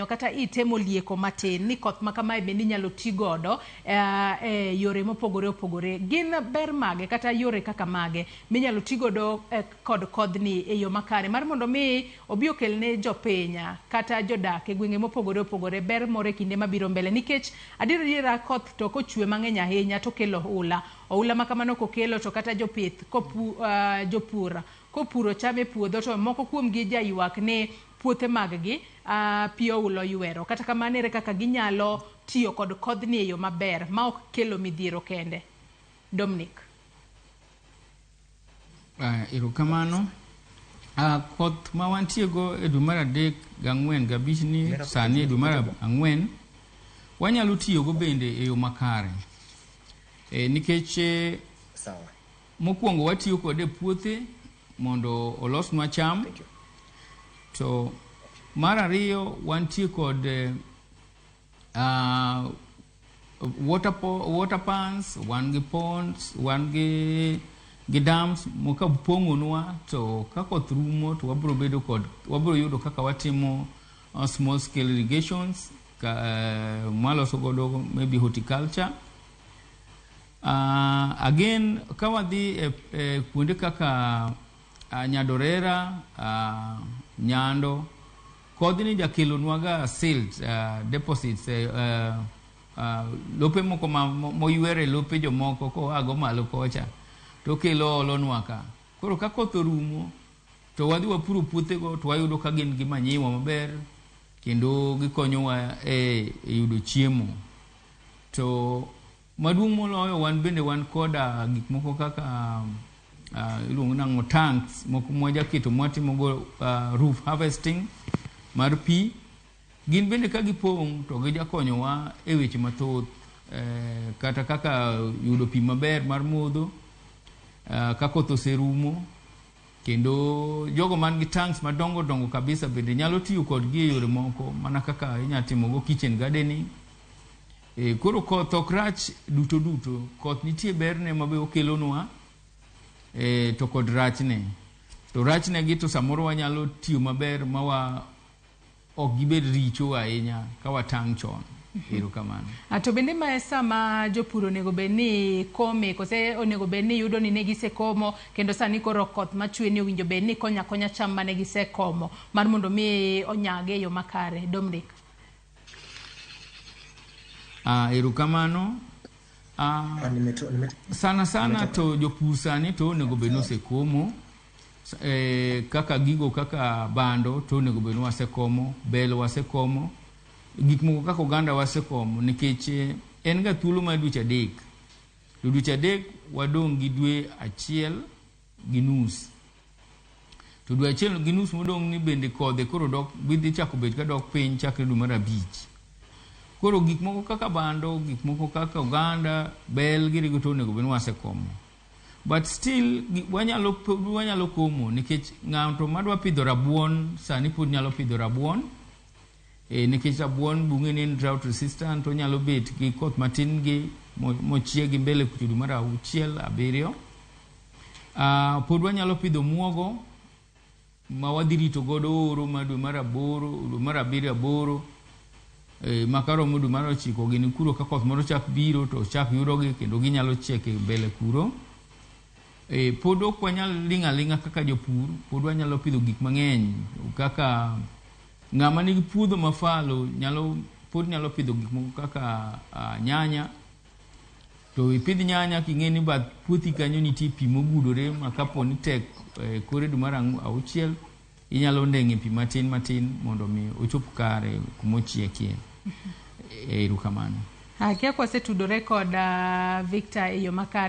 kata itemo lieko matin ni koth ma kamae bende inyalo ti godo yore mopogore opogore. Gin ber mage kata yore kaka mage minyalo ti godo kod kodhni e yo makare mar mondo mi obi okelne jopinya kata jodak e gwenge mopogore opogore ber moro e kinde mabiro mbele, nikech adiera koth to kochwe mang'eny ahinya to kelo oula ma kamano kokelo to kata jopith jopur kopuro cham e puodho to moko kuom gi jaywak ni puothe mag-gi pi oulo ywero. Kata kamano ere kaka ginyalo tiyo kod kodhni e yo maber ma ok kelo midhiero kende. Dominic. Erokamano. Koth ma wantiego e dwe mar 3 gi 4 gi 5 ni sani e dwe mar 4 wanyalo tiyogo bende e yo makare. Nikech mokwongo watiyo kode e puothe mondo olosnwa cham. To mar ariyo wantie kod water pans, wan gi ponds, wan gi dams moka pong'onwa, to ka koth rumo to wabro yudo kaka watimo small scale irrigations mwaloso godo maybe horticulture. Again ka wadhi kuonde kaka Nyadorera, Nyando, kodhni jakelonwaga silt deposits lope moko moywere lope jomoko koago malo kocha to kelo olonwa ka. Koro ka koth orumo to wadhi wapuro puothego to wayudo ka gin gi manyiwa maber kendo gikonyowa e yudo chiemo. To maduong' moloyo wan bende wan koda gik moko kaka iluongo nang'o tanks moko mwajaketo mwatimogo roof harvesting mar pi. Gin bende ka gipong' to gijakonyowa e weche mathoth, kata kaka yudo pi maber mar modho ka koth oserumo. Kendo jogo man gi tanks madongo dongo kabisa bende nyalo tiyo kodgi e yore moko mana kaka inyatimogo kitchen gardening. Koro koth ok rach duto. Koth nitie berne mabe okelonwa to kod rachne. To rachne gi to samoro wanyalo tiyo maber ma ok gibed richo ahinya ka watang' chon. Erokamano. To bende ma sama jopur onego bed ni kome kose onego bed ni yudo ni ne gisekomo kendo sani koro koth machwe ni owinjo bed ni konya cham mane gisekomo mar mondo mi onyage e yo makare. Dominic. Erokamano. Sana to jopur sani to onego bed ni osekomo. Kaka gigo kaka bando to onego bed ni wasekomo, bel wasekomo, gik moko kaka oganda wasekomo, nikech en ga thuolo mar dweche 3. To dweche 3 wadong' gi dwe 1 gi nus. To dwe 1 gi nus modong' ni bende kodhe koro bidhi chako bet ka dok piny chakre dwe mar 5. Koro gik moko kaka bando, gik moko kaka oganda, bel girigo to onego bed ni wasekomo. But still wanyalo komo nikech ng'ato madwa pidho rabuon sani pod nyalo pidho rabuon. Nikech rabuon bunge ni drought resistant, onyalo bet gi koth matin gi mochiegi mbele kutudu mar 6 7. Pod wanyalo pidho muogo ma wadhi rito godo oro ma dwe mar 8, dwe mar 7 8. Makaromo dwe mar 9 gini kuro ka koth moro chak biro to chak yudogi kendo ginyalo chiek e mbele kuro. Pod ok wanyal ling'a kaka jopur, pod wanyalo pidho gik mang'eny kaka ng'ama nigi puodho mafalo pod nyalo pidho gik moko kaka nyanya. To ipidh nyanya king'e ni bath puothi kanyo nitie pi mogudore ma kapo ni tek kore dwe mar 6 inyalo ndeng'e pi matin mondo mi ochop kare kumochiekie. Erokamano. Kia kwasetudore kod Victor e yo makare.